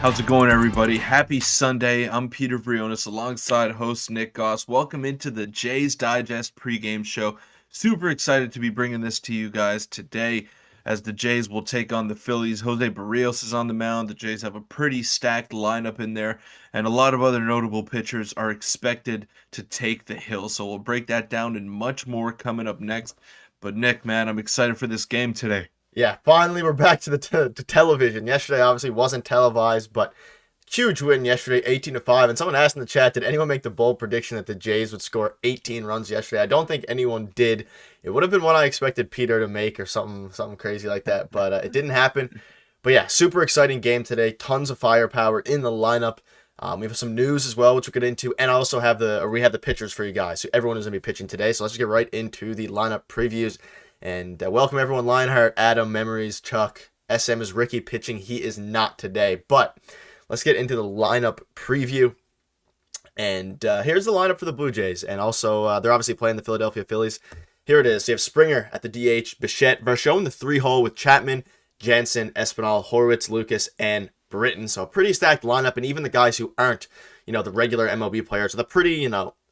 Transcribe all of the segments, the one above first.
How's it going, everybody? Happy Sunday. I'm Peter Vryonis alongside host Nick Gosse. Welcome into the Jays Digest pregame show. Super excited to be bringing this to you guys today as the Jays will take on the Phillies. Jose Barrios is on the mound. The Jays have a pretty stacked lineup in there, and a lot of other notable pitchers are expected to take the hill. So we'll break that down and much more coming up next. But Nick, man, I'm excited for this game today. Yeah, finally we're back to the to television. Yesterday obviously wasn't televised, but huge win yesterday, 18-5. And someone asked in the chat, did anyone make the bold prediction that the Jays would score 18 runs yesterday? I don't think anyone did. It would have been what I expected Peter to make or something crazy like that, but it didn't happen. But yeah, super exciting game today. Tons of firepower in the lineup. We have some news as well, which we'll get into, and I also have we have the pitchers for you guys. So everyone is going to be pitching today. So let's just get right into the lineup previews. And welcome everyone, Lionheart, Adam, Memories, Chuck, SM is Ricky pitching. He is not today, but let's get into the lineup preview. And here's the lineup for the Blue Jays. And also, they're obviously playing the Philadelphia Phillies. Here it is. So you have Springer at the DH, Bichette, Vershon, the 3-hole with Chapman, Jansen, Espinal, Horwitz, Lucas, and Britton. So a pretty stacked lineup. And even the guys who aren't, the regular MLB players, are the pretty,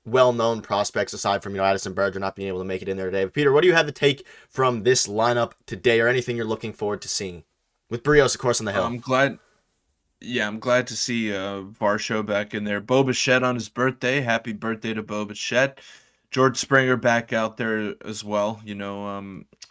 well-known prospects aside from, Addison Berger not being able to make it in there today. But Peter, what do you have to take from this lineup today or anything you're looking forward to seeing? With Barrios, of course, on the hill. I'm glad to see Varsho back in there. Bo Bichette on his birthday. Happy birthday to Bo Bichette. George Springer back out there as well.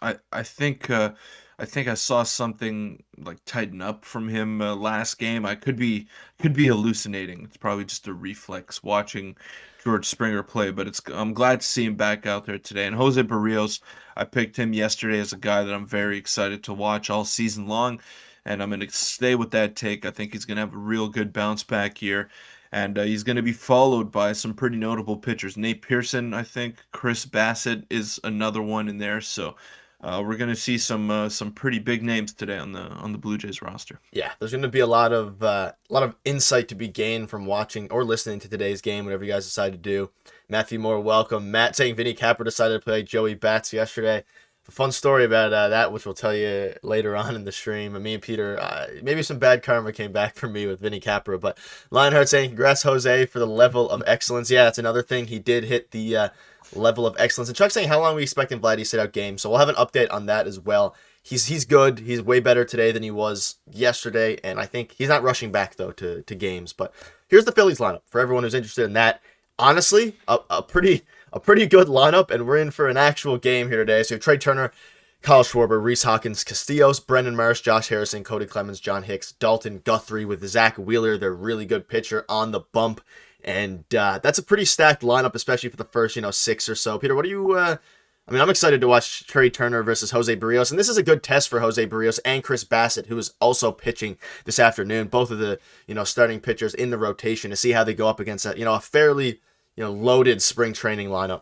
I think I saw something like tighten up from him last game. I could be hallucinating. It's probably just a reflex watching George Springer play, but I'm glad to see him back out there today. And Jose Barrios, I picked him yesterday as a guy that I'm very excited to watch all season long, and I'm going to stay with that take. I think he's going to have a real good bounce back year, and he's going to be followed by some pretty notable pitchers. Nate Pearson, I think. Chris Bassett is another one in there, so we're going to see some pretty big names today on the Blue Jays roster. Yeah, there's going to be a lot of insight to be gained from watching or listening to today's game, whatever you guys decide to do. Matthew Moore, welcome. Matt saying Vinny Capra decided to play Joey Bats yesterday. A fun story about that, which we'll tell you later on in the stream. And me and Peter, maybe some bad karma came back for me with Vinny Capra. But Lionheart saying, congrats, Jose, for the level of excellence. Yeah, that's another thing. He did hit the level of excellence. And Chuck saying, how long are we expecting Vladdy to sit out games? So we'll have an update on that as well. He's good. He's way better today than he was yesterday. And I think he's not rushing back, though, to games. But here's the Phillies lineup for everyone who's interested in that. Honestly, a pretty good lineup, and we're in for an actual game here today. So you have Trey Turner, Kyle Schwarber, Rhys Hawkins, Castillos, Brendan Marsh, Josh Harrison, Cody Clemens, John Hicks, Dalton Guthrie with Zach Wheeler, their really good pitcher, on the bump. And that's a pretty stacked lineup, especially for the first, 6 or so. Peter, what do you... I'm excited to watch Trey Turner versus Jose Barrios, and this is a good test for Jose Barrios and Chris Bassett, who is also pitching this afternoon. Both of the, starting pitchers in the rotation to see how they go up against a fairly, loaded spring training lineup.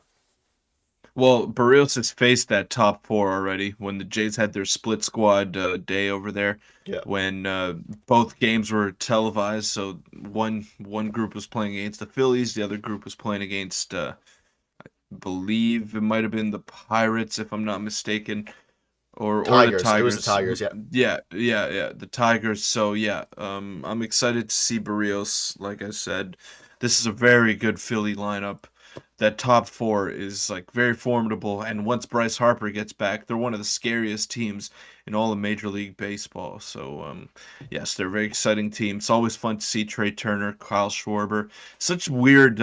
Well, Barrios has faced that top 4 already when the Jays had their split squad day over there. Yeah. When both games were televised, so one group was playing against the Phillies, the other group was playing against, I believe it might have been the Pirates, if I'm not mistaken, or Tigers. the Tigers. It was the Tigers, yeah. Yeah, the Tigers. So yeah, I'm excited to see Barrios. Like I said, this is a very good Philly lineup. That top 4 is very formidable, and once Bryce Harper gets back, they're one of the scariest teams in all of Major League Baseball. So yes, they're a very exciting team. It's always fun to see Trey Turner, Kyle Schwarber. Such a weird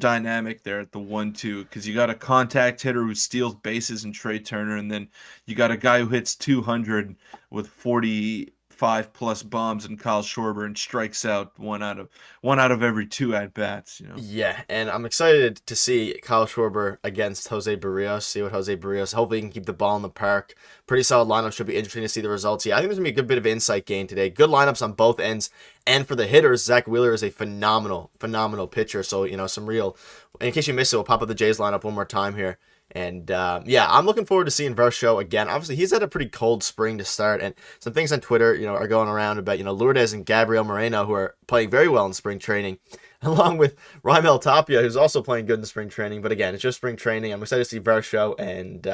dynamic there at the 1-2, because you got a contact hitter who steals bases in Trey Turner, and then you got a guy who hits 200 with 45+ bombs in Kyle Schwarber and strikes out one out of every 2 at bats. Yeah, and I'm excited to see Kyle Schwarber against Jose Barrios. See what Jose Barrios. Hopefully, he can keep the ball in the park. Pretty solid lineup. Should be interesting to see the results. Yeah, I think there's gonna be a good bit of insight gain today. Good lineups on both ends, and for the hitters, Zach Wheeler is a phenomenal pitcher. So some real. In case you missed it, we'll pop up the Jays lineup one more time here. And I'm looking forward to seeing Varsho again. Obviously, he's had a pretty cold spring to start, and some things on Twitter, are going around about Lourdes and Gabriel Moreno, who are playing very well in spring training, along with Raimel Tapia, who's also playing good in spring training. But again, it's just spring training. I'm excited to see Varsho, and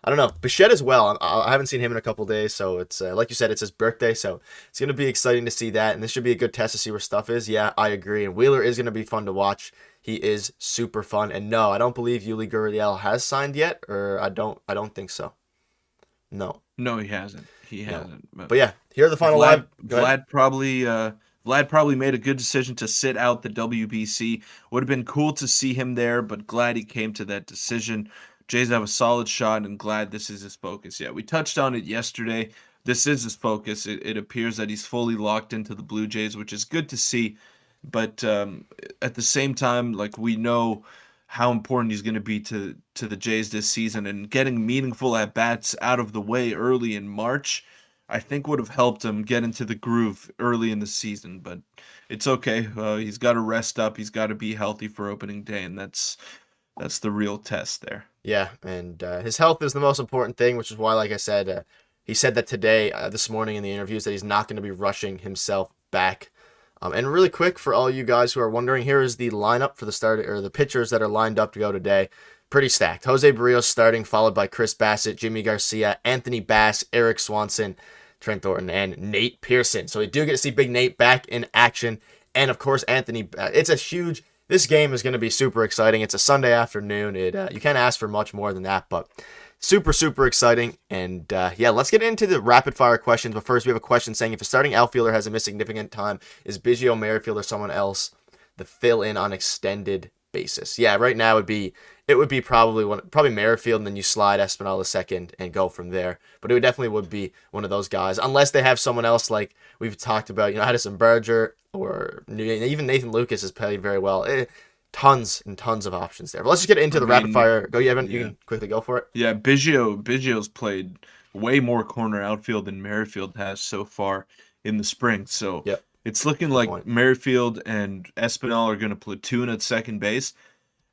I don't know. Bichette as well. I haven't seen him in a couple days, so it's like you said, it's his birthday, so it's gonna be exciting to see that, and this should be a good test to see where stuff is. Yeah, I agree. And Wheeler is gonna be fun to watch. He is super fun. And no, I don't believe Yuli Gurriel has signed yet, or I don't think so. No, No, he hasn't. He no. hasn't. But But yeah, here are the final Vlad live. Go ahead. Vlad probably Vlad probably made a good decision to sit out the WBC. Would have been cool to see him there, but glad he came to that decision. Jays have a solid shot, and glad this is his focus. Yeah, we touched on it yesterday. This is his focus. It appears that he's fully locked into the Blue Jays, which is good to see. But at the same time, like we know how important he's going to be to the Jays this season, and getting meaningful at bats out of the way early in March, I think would have helped him get into the groove early in the season. But it's okay. He's got to rest up. He's got to be healthy for opening day, and that's the real test there. Yeah, and his health is the most important thing, which is why, like I said, he said that today, this morning in the interviews, that he's not going to be rushing himself back. And really quick for all you guys who are wondering, here is the lineup for the start or the pitchers that are lined up to go today. Pretty stacked. Jose Barrios starting, followed by Chris Bassett, Jimmy Garcia, Anthony Bass, Eric Swanson, Trent Thornton, and Nate Pearson. So we do get to see Big Nate back in action, and of course Anthony. It's a huge. This game is going to be super exciting. It's a Sunday afternoon. You can't ask for much more than that, but super exciting. And yeah, let's get into the rapid fire questions. But first, we have a question saying if a starting outfielder has a missed significant time, is Biggio, Merrifield, or someone else the fill in on extended basis? Yeah, right now it would be probably Merrifield, and then you slide Espinal second and go from there. But it definitely would be one of those guys, unless they have someone else like we've talked about, Addison Berger or even Nathan Lucas has played very well. Tons and tons of options there. But let's just get into I the rapid mean, fire. Go, Evan. You yeah. can quickly go for it. Yeah, Biggio's played way more corner outfield than Merrifield has so far in the spring. So Yep. it's looking Good like point. Merrifield and Espinal are going to platoon at second base.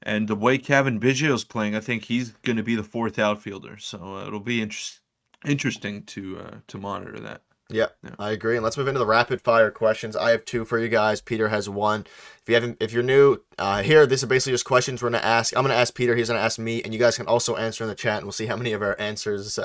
And the way Kevin Biggio's playing, I think he's going to be the fourth outfielder. So it'll be interesting to monitor that. Yep, Yeah. I agree. And let's move into the rapid fire questions. I have two for you guys. Peter has one. If you're new here, this is basically just questions we're gonna ask. I'm gonna ask Peter. He's gonna ask me, and you guys can also answer in the chat, and we'll see how many of our answers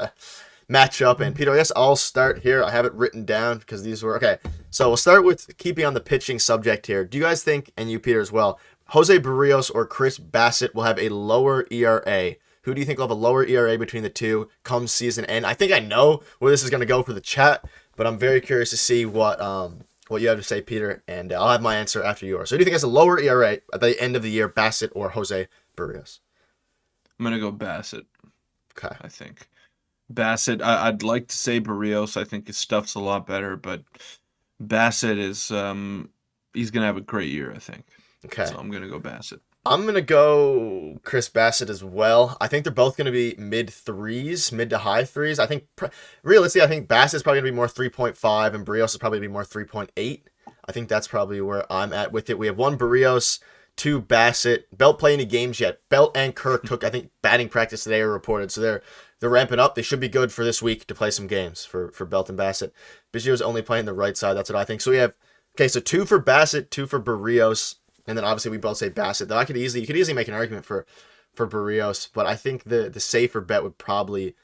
match up. And Peter, I guess I'll start here. I have it written down because these were okay. So we'll start with keeping on the pitching subject here. Do you guys think, and you Peter as well, Jose Barrios or Chris Bassett will have a lower ERA? Who do you think will have a lower ERA between the two come season end? I think I know where this is going to go for the chat, but I'm very curious to see what you have to say, Peter, and I'll have my answer after yours. So do you think has a lower ERA at the end of the year, Bassett or Jose Barrios? I'm going to go Bassett, Okay. I think. Bassett, I'd like to say Barrios. I think his stuff's a lot better, but Bassett is he's going to have a great year, I think. Okay. So I'm going to go Bassett. I'm going to go Chris Bassett as well. I think they're both going to be mid to high threes. I think, realistically, I think Bassett's probably going to be more 3.5 and Barrios is probably going to be more 3.8. I think that's probably where I'm at with it. We have one Barrios, two Bassett. Belt playing any games yet. Belt and Kirk took, I think, batting practice today are reported. So they're ramping up. They should be good for this week to play some games for Belt and Bassett. Biggio's only playing the right side. That's what I think. So we have, okay, so two for Bassett, two for Barrios. And then obviously we both say Bassett. Though you could easily make an argument for Barrios, but I think the safer bet would probably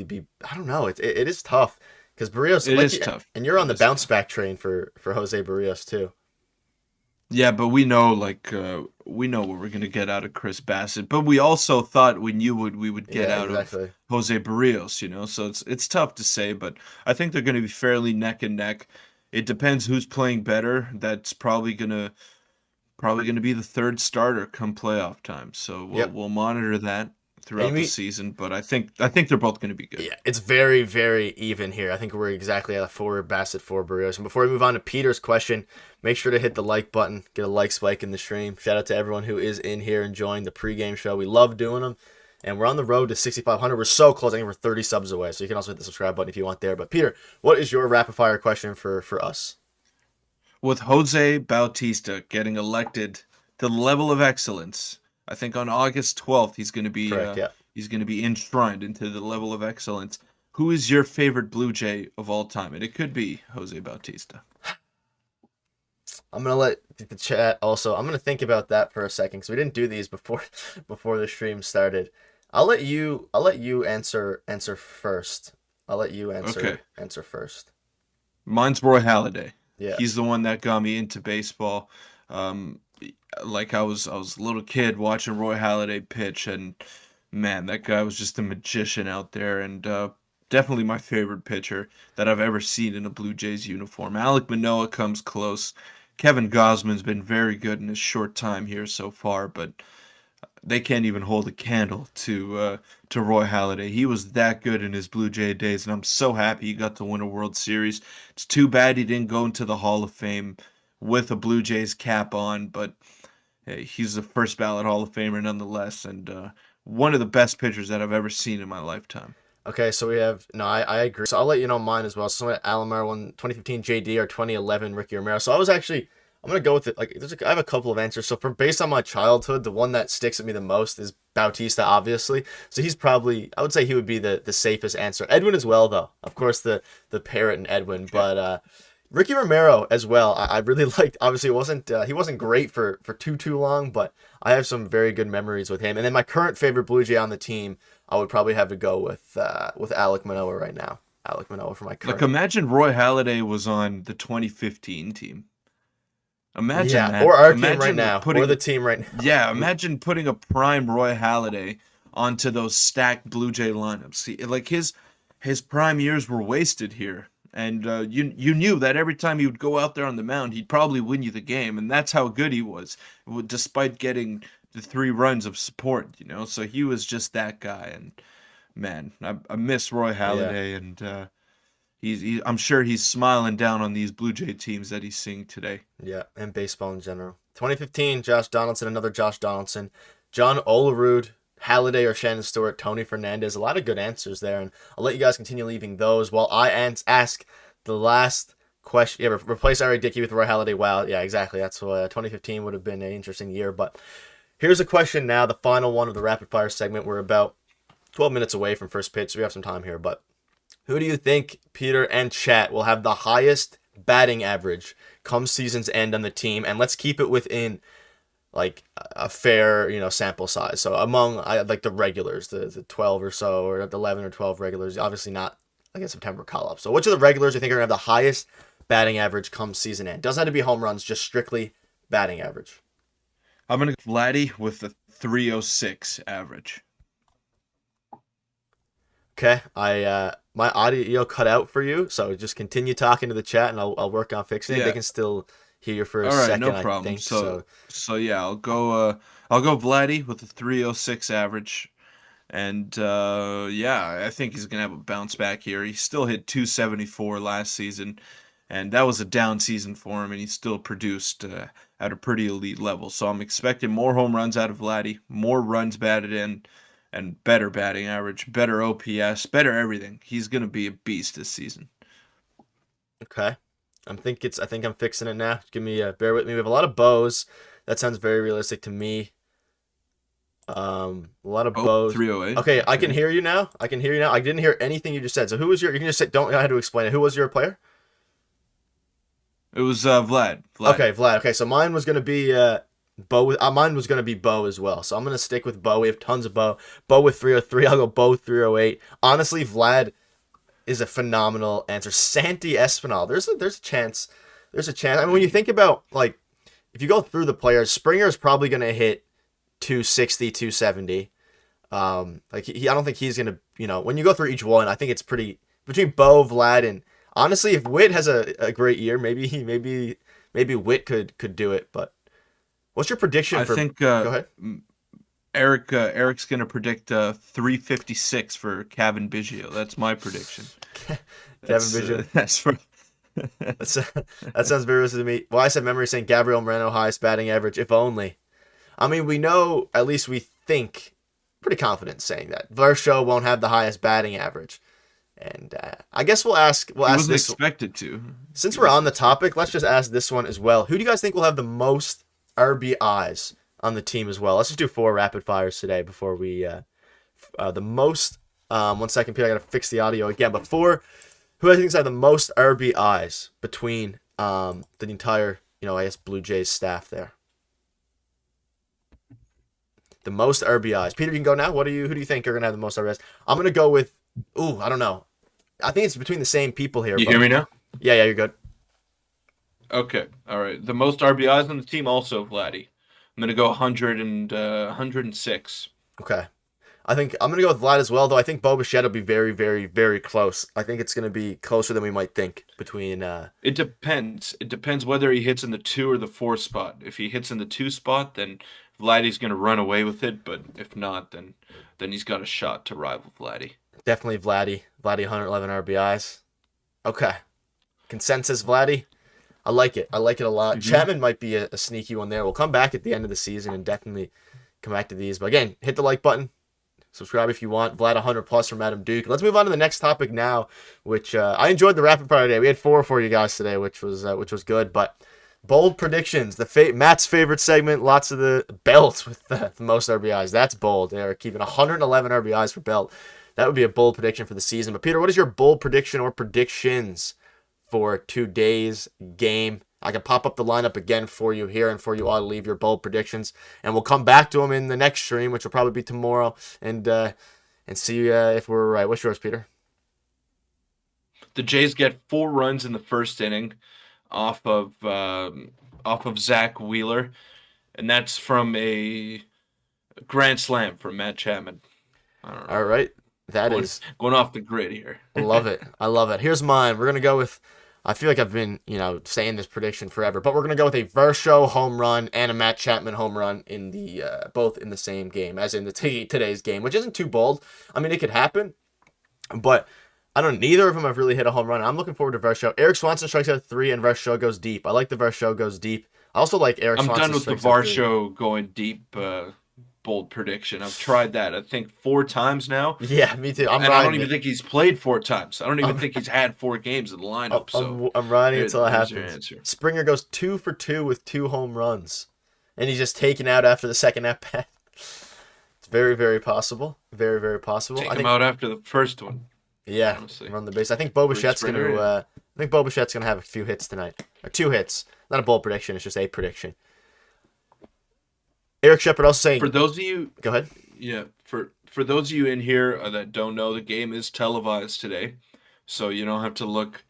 be, I don't know. It is tough because Barrios Is tough. And you're on the bounce back train for Jose Barrios too. Yeah, but we know we know what we're gonna get out of Chris Bassett, but we also thought we knew what we would get out of Jose Barrios, So it's tough to say, but I think they're gonna be fairly neck and neck. It depends who's playing better. That's probably gonna be the third starter come playoff time. So we'll monitor that throughout the season. But I think they're both going to be good. Yeah, it's very, very even here. I think we're exactly at 4 Bassett, 4 Barrios. And before we move on to Peter's question, make sure to hit the like button, get a like spike in the stream. Shout out to everyone who is in here enjoying the pregame show. We love doing them. And we're on the road to 6,500. We're so close. I think we're 30 subs away. So you can also hit the subscribe button if you want there. But Peter, what is your rapid fire question for us? With Jose Bautista getting elected to the level of excellence, I think on August 12th he's going to be he's going to be enshrined into the level of excellence. Who is your favorite Blue Jay of all time? And it could be Jose Bautista. I'm gonna let the chat also. I'm gonna think about that for a second because we didn't do these before the stream started. I'll let you answer first. I'll let you Okay. answer first. Mine's Roy Halladay. Yeah. He's the one that got me into baseball. Um, like I was a little kid watching Roy Halladay pitch, and man, that guy was just a magician out there, and definitely my favorite pitcher that I've ever seen in a Blue Jays uniform. Alek Manoah comes close. Kevin Gausman's been very good in his short time here so far, but they can't even hold a candle to Roy Halladay. He was that good in his Blue Jay days, and I'm so happy he got to win a World Series. It's too bad he didn't go into the Hall of Fame with a Blue Jays cap on, but hey, he's a first ballot Hall of Famer nonetheless, and one of the best pitchers that I've ever seen in my lifetime. Okay, so we have no, I agree. So I'll let you know mine as well. So someone Alan Mara won 2015 JD or 2011 Ricky Romero. So I'm gonna go with it. Like I have a couple of answers. So from based on my childhood, the one that sticks with me the most is Bautista, obviously. So he's probably I would say he would be the safest answer. Edwin as well, though. Of course, the parrot and Edwin, Yeah. but Ricky Romero as well. I really liked. Obviously, it wasn't he wasn't great for too long, but I have some very good memories with him. And then my current favorite Blue Jay on the team, I would probably have to go with Alek Manoah right now. Alek Manoah for my Like current. imagine Roy Halladay was on the 2015 team. Imagine Yeah, or that. our team right Imagine now, or the putting team right Yeah, now. imagine putting a prime Roy Halladay onto those stacked Blue Jay lineups. See, like his prime years were wasted here, and you knew that every time he would go out there on the mound, he'd probably win you the game, and that's how good he was, despite getting the 3 runs of support. So he was just that guy, and man, I miss Roy Yeah, Halladay, and I'm sure he's smiling down on these Blue Jay teams that he's seeing today. yeah, and baseball in general. 2015, Josh Donaldson, another Josh Donaldson, John Olerud, Halliday or Shannon Stewart, Tony Fernandez. A lot of good answers there, and I'll let you guys continue leaving those while I ask the last question. Yeah, replace Ari Dickey with Roy Halladay. Wow, yeah, exactly. That's what 2015 would have been an interesting year. But here's a question now, the final one of the rapid fire segment. We're about 12 minutes away from first pitch, so we have some time here. But who do you think, Peter and Chat, will have the highest batting average come season's end on the team? And let's keep it within like a fair, sample size. So among like the regulars, the 12 or so, or the 11 or 12 regulars, obviously not like a September call up. So which of the regulars do you think are going to have the highest batting average come season end? Doesn't have to be home runs, just strictly batting average. I'm gonna go Vladdy with the 306 average. Okay, my audio cut out for you, so just continue talking to the chat, and I'll work on fixing it. They Yeah. can still hear you for a All right, no second, I problem. think. So So so yeah, I'll go Vladdy with the 306 average. And yeah, I think he's gonna have a bounce back here. He still hit 274 last season, and that was a down season for him, and he still produced at a pretty elite level. So I'm expecting more home runs out of Vladdy, more runs batted in, and better batting average, better OPS, better everything. He's gonna be a beast this season. okay, I think I'm fixing it now. Give me bear with me. We have a lot of bows. That sounds very realistic to me. A lot of Oh, bows. 308. Okay, I can Okay. hear you now. I can hear you now. I didn't hear anything you just said. So who was your? You can just say. Don't know how to explain it. Who was your player? It was Vlad. Okay, Vlad. Okay, so mine was gonna be Bo. Mine was gonna be Bo as well. So I'm gonna stick with Bo. We have tons of Bo. Bo with 303. I'll go Bo 308. Honestly, Vlad is a phenomenal answer. Santi Espinal. There's a chance. There's a chance. I mean, when you think about like if you go through the players, Springer is probably gonna hit 260, 270. Like I don't think he's gonna. When you go through each one, I think it's pretty between Bo, Vlad, and honestly, if Witt has a great year, maybe Witt could do it. But what's your prediction I for? think Go ahead. Eric's gonna predict 356 for Kevin Biggio. That's my prediction. Kevin That's Biggio. that's for That's that sounds very risky to me. Well, I said memory saying Gabriel Moreno highest batting average. If only. I mean, we know at least we think pretty confident saying that Varsho won't have the highest batting average. And I guess we'll ask. We'll he ask wasn't this expected to. since He we're on wasn't the expected topic. Let's to. just ask this one as well. Who do you guys think will have the most RBIs on the team as well? Let's just do 4 rapid fires today before we the most. 1 second, Peter. I gotta fix the audio again. But who I think have the most RBIs between the entire I guess Blue Jays staff there. The most RBIs. Peter, you can go now. Who do you think are gonna have the most RBIs? I'm gonna go with. Ooh, I don't know. I think it's between the same people here, You hear but me now? yeah, you're good. Okay, all right. The most RBIs on the team, also Vladdy. I'm gonna go 100 and 106. Okay. I think I'm gonna go with Vlad as well, though. I think Bo Bichette will be very, very, very close. I think it's gonna be closer than we might think between. It depends. It depends whether he hits in the 2 or the 4 spot. If he hits in the 2 spot, then Vladdy's gonna run away with it. But if not, then he's got a shot to rival Vladdy. Definitely Vladdy. Vladdy 111 RBIs. Okay. Consensus Vladdy. I like it. I like it a lot. Hmm. Chapman might be a sneaky one there. We'll come back at the end of the season and definitely come back to these. But again, hit the like button. Subscribe if you want. Vlad 100 plus from Adam Duke. Let's move on to the next topic now, which I enjoyed the rapid fire today. We had four for you guys today, which was good. But bold predictions, Matt's favorite segment. Lots of the Belt with the most RBIs. That's bold. They are keeping 111 RBIs for Belt. That would be a bold prediction for the season. But Peter, what is your bold prediction or predictions for today's game? I can pop up the lineup again for you here and for you all to leave your bold predictions. And we'll come back to them in the next stream, which will probably be tomorrow, and see if we're right. What's yours, Peter? The Jays get 4 runs in the first inning off of Zach Wheeler, and that's from a grand slam from Matt Chapman. I don't know. All right. That Going, is going off the grid here. I love it. I love it. Here's mine. We're gonna go with. I feel like I've been, saying this prediction forever, but we're gonna go with a Versho home run and a Matt Chapman home run in the both in the same game, as in the today's game, which isn't too bold. I mean, it could happen, but I don't. Neither of them have really hit a home run. I'm looking forward to Versho. Eric Swanson strikes out 3, and Versho goes deep. I like the Versho goes deep. I also like Eric I'm Swanson done with the strikes out 3. Varsho going deep bold prediction. I've tried that, I think, 4 times now. Yeah, me too. And I don't even think he's played 4 times. I don't even think he's had 4 games in the lineup. I'm riding until it there's your happens. answer. Springer goes 2 for 2 with 2 home runs, and he's just taken out after the second at bat. It's very, very possible. Very, very possible. Take him out after the first one. Yeah, honestly. run the base. I think Bo Bichette's gonna have a few hits tonight, or 2 hits. Not a bold prediction. It's just a prediction. Eric Shepard also saying. For those of you, Go ahead. yeah, for those of you in here that don't know, the game is televised today, so you don't have to look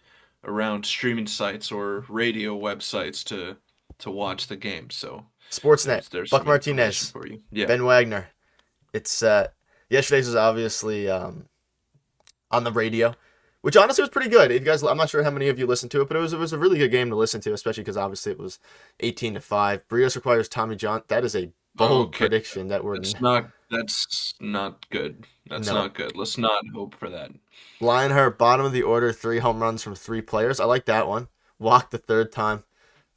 around streaming sites or radio websites to watch the game. So Sportsnet. there's Buck some Martinez. information for you. Yeah. Ben Wagner. It's yesterday's was obviously on the radio, which honestly was pretty good. You guys, I'm not sure how many of you listened to it, but it was a really good game to listen to, especially because obviously it was 18-5. Brios requires Tommy John. That is a bold prediction that we're That's not good. That's No. not good. Let's not hope for that. Lionheart, bottom of the order, 3 home runs from 3 players. I like that one. Walked the 3rd time.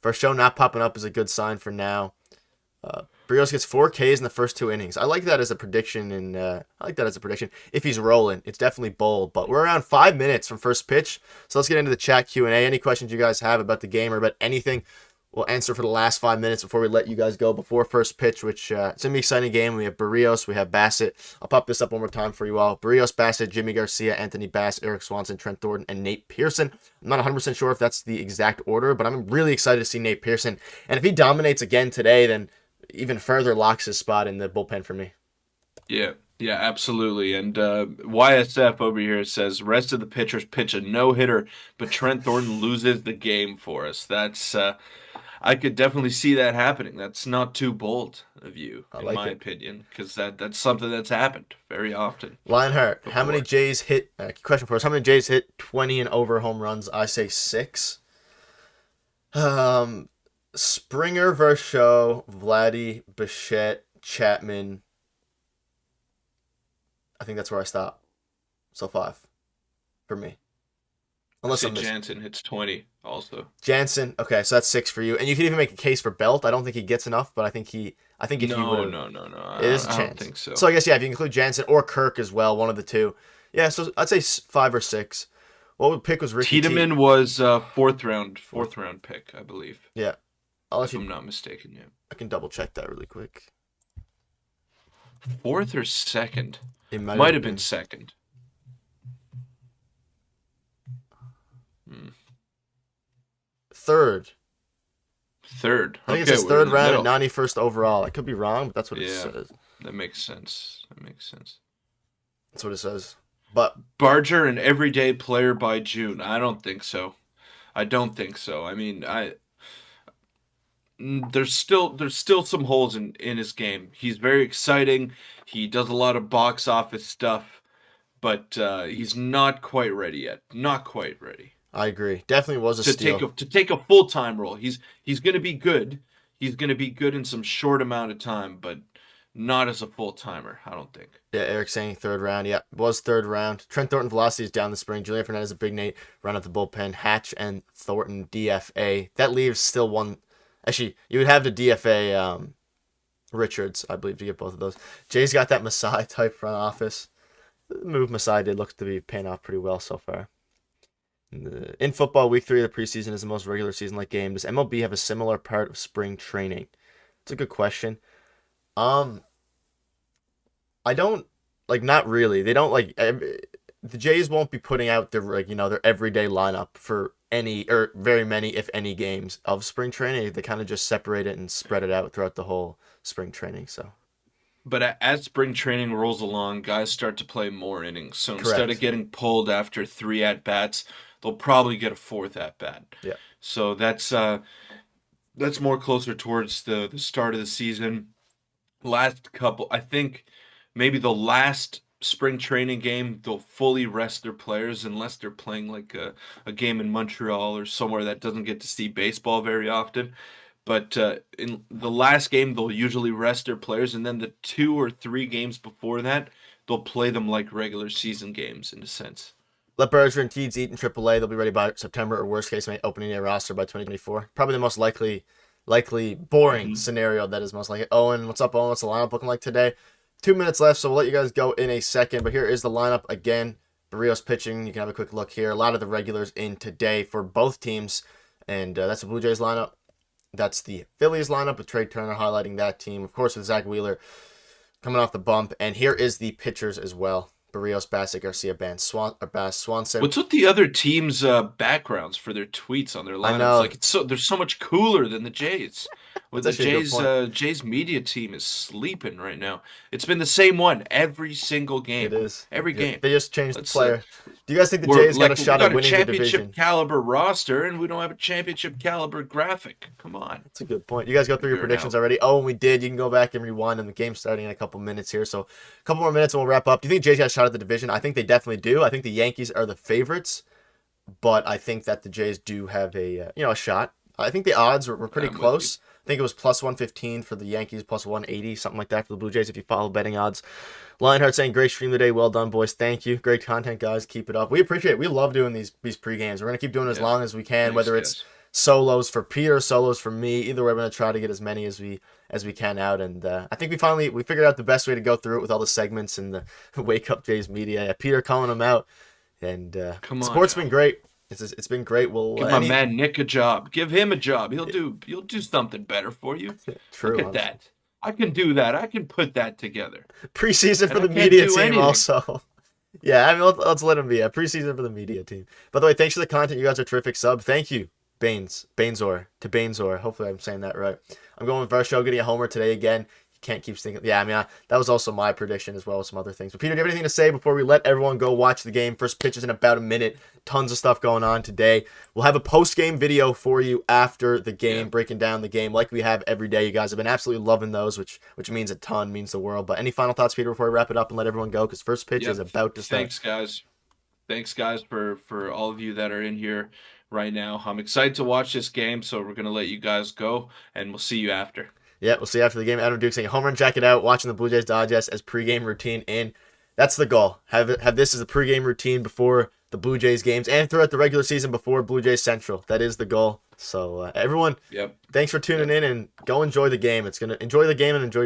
Versho not popping up is a good sign for now. Brios gets 4 Ks in the first 2 innings. I like that as a prediction, and if he's rolling, it's definitely bold. But we're around 5 minutes from first pitch, so let's get into the chat Q&A. Any questions you guys have about the game or about anything, we'll answer for the last 5 minutes before we let you guys go before first pitch, which it's going to be an exciting game. We have Barrios, we have Bassett. I'll pop this up one more time for you all. Barrios, Bassett, Jimmy Garcia, Anthony Bass, Eric Swanson, Trent Thornton, and Nate Pearson. I'm not 100% sure if that's the exact order, but I'm really excited to see Nate Pearson. And if he dominates again today, then even further locks his spot in the bullpen for me. Yeah, absolutely. And YSF over here says rest of the pitchers pitch a no-hitter, but Trent Thornton loses the game for us. That's I could definitely see that happening. That's not too bold of you, in my opinion, because that's something that's happened very often. Lionheart, how many Jays hit? Question for us: how many Jays hit 20 and over home runs? I say 6. Springer, Versho, Vladdy, Bichette, Chapman. I think that's where I stop. So 5 for me. Unless I'm Jansen hits 20 also. Jansen, okay, so that's 6 for you, and you can even make a case for Belt. I don't think he gets enough, but I think if he would, no, it is a chance. I don't think so. So I guess if you include Jansen or Kirk as well, one of the two. Yeah, so I'd say 5 or 6. What pick was Ricky Tiedemann was fourth round pick, I believe. Yeah, if I'm not mistaken. Yeah, I can double check that really quick. 4th or 2nd? It might have been 2nd. 3rd. Third. I think it Okay, says we're third in the round at middle. 91st overall. I could be wrong, but that's what it Yeah, says. that makes sense. That makes sense. That's what it says. But Barger, an everyday player by June. I don't think so. I don't think so. I mean, there's still some holes in his game. He's very exciting. He does a lot of box office stuff, but he's not quite ready yet. Not quite ready I agree. Definitely was a steal. to take a full time role. He's gonna be good. He's gonna be good in some short amount of time, but not as a full timer. I don't think. Yeah, Eric saying third round. Yeah, was third round. Trent Thornton velocity is down the spring. Julian Fernandez, a big Nate, run at the bullpen. Hatch and Thornton DFA. That leaves still one. Actually, you would have to DFA Richards, I believe, to get both of those. Jay's got that Masai type front office. The move Masai did looks to be paying off pretty well so far. In football, week 3 of the preseason is the most regular season-like game. Does MLB have a similar part of spring training? It's a good question. Um, I don't like not really. They don't like the Jays won't be putting out their their everyday lineup for any or very many if any games of spring training. They kind of just separate it and spread it out throughout the whole spring training. So But as spring training rolls along, guys start to play more innings. So instead of correct. getting pulled after 3 at bats, they'll probably get a fourth at bat. Yeah. So that's more closer towards the start of the season. Last couple, I think maybe the last spring training game, they'll fully rest their players unless they're playing like a game in Montreal or somewhere that doesn't get to see baseball very often. But in the last game, they'll usually rest their players, and then the 2 or 3 games before that, they'll play them like regular season games in a sense. Let Berger and Teeds eat in AAA. They'll be ready by September, or worst case, may opening a roster by 2024. Probably the most likely boring Hmm. scenario that is most likely. Owen, what's up, Owen? What's the lineup looking like today? 2 minutes left, so we'll let you guys go in a second. But here is the lineup again. Barrios pitching. You can have a quick look here. A lot of the regulars in today for both teams, and that's the Blue Jays lineup. That's the Phillies lineup with Trey Turner highlighting that team. Of course, with Zach Wheeler coming off the bump. And here is the pitchers as well. Barrios, Bassett, Garcia, Bass, Swanson. What's with the other teams' backgrounds for their tweets on their I lineups? know. Like they're so much cooler than the Jays. Well, That's the actually a good point. Jays media team is sleeping right now. It's been the same one every single It game, is. every game. They just changed the Let's player. Do you guys think the We're Jays got a like we shot at got a winning the championship division? caliber roster, and we don't have a championship caliber graphic. Come on, That's a good point. You guys go through your figure it predictions out. already. Oh, and we did. You can go back and rewind, and the game's starting in a couple minutes here. So, a couple more minutes, and we'll wrap up. Do you think Jays got a shot at the division? I think they definitely do. I think the Yankees are the favorites, but I think that the Jays do have a shot. I think the odds were pretty I'm with you. close. I think it was plus 115 for the Yankees, plus 180, something like that for the Blue Jays if you follow betting odds. Lionheart saying, great stream today. Well done, boys. Thank you. Great content, guys. Keep it up. We appreciate it. We love doing these pre-games. We're going to keep doing it as Yeah, long as we can, thanks, whether it's guys. solos for Peter, solos for me. Either way, we're going to try to get as many as we can out. And I think we figured out the best way to go through it with all the segments and the Wake Up Jays media. Yeah, Peter calling them out. And Come on support's now. been great. It's been great. We'll Give my man Nick a job. Give him a job. He'll do something better for you. Look true, at honestly. that. I can do that. I can put that together. Preseason for And I the can't media do team anything. also. Yeah, I mean, let's let him be. A preseason for the media team. By the way, thanks for the content. You guys are terrific sub. Thank you, Bainzor. Hopefully, I'm saying that right. I'm going with Varsho getting a homer today again. You can't keep thinking. Yeah, I mean, that was also my prediction as well as some other things. But Peter, do you have anything to say before we let everyone go watch the game? First pitch is in about a minute. Tons of stuff going on today. We'll have a post-game video for you after the game, Yeah. breaking down the game like we have every day. You guys have been absolutely loving those, which means a ton, means the world. But any final thoughts, Peter, before we wrap it up and let everyone go? Because first pitch is Yep. about to start. Thanks, guys. Thanks, guys, for all of you that are in here right now. I'm excited to watch this game, so we're gonna let you guys go, and we'll see you after. Yeah, we'll see you after the game. Adam Duke saying home run jacket out, watching the Blue Jays Dodgers as pregame routine in. That's the goal. Have this as a pregame routine before the Blue Jays games and throughout the regular season before Blue Jays Central. That is the goal. So everyone, Yep. thanks for tuning Yep. in and go enjoy the game. Enjoy the game and enjoy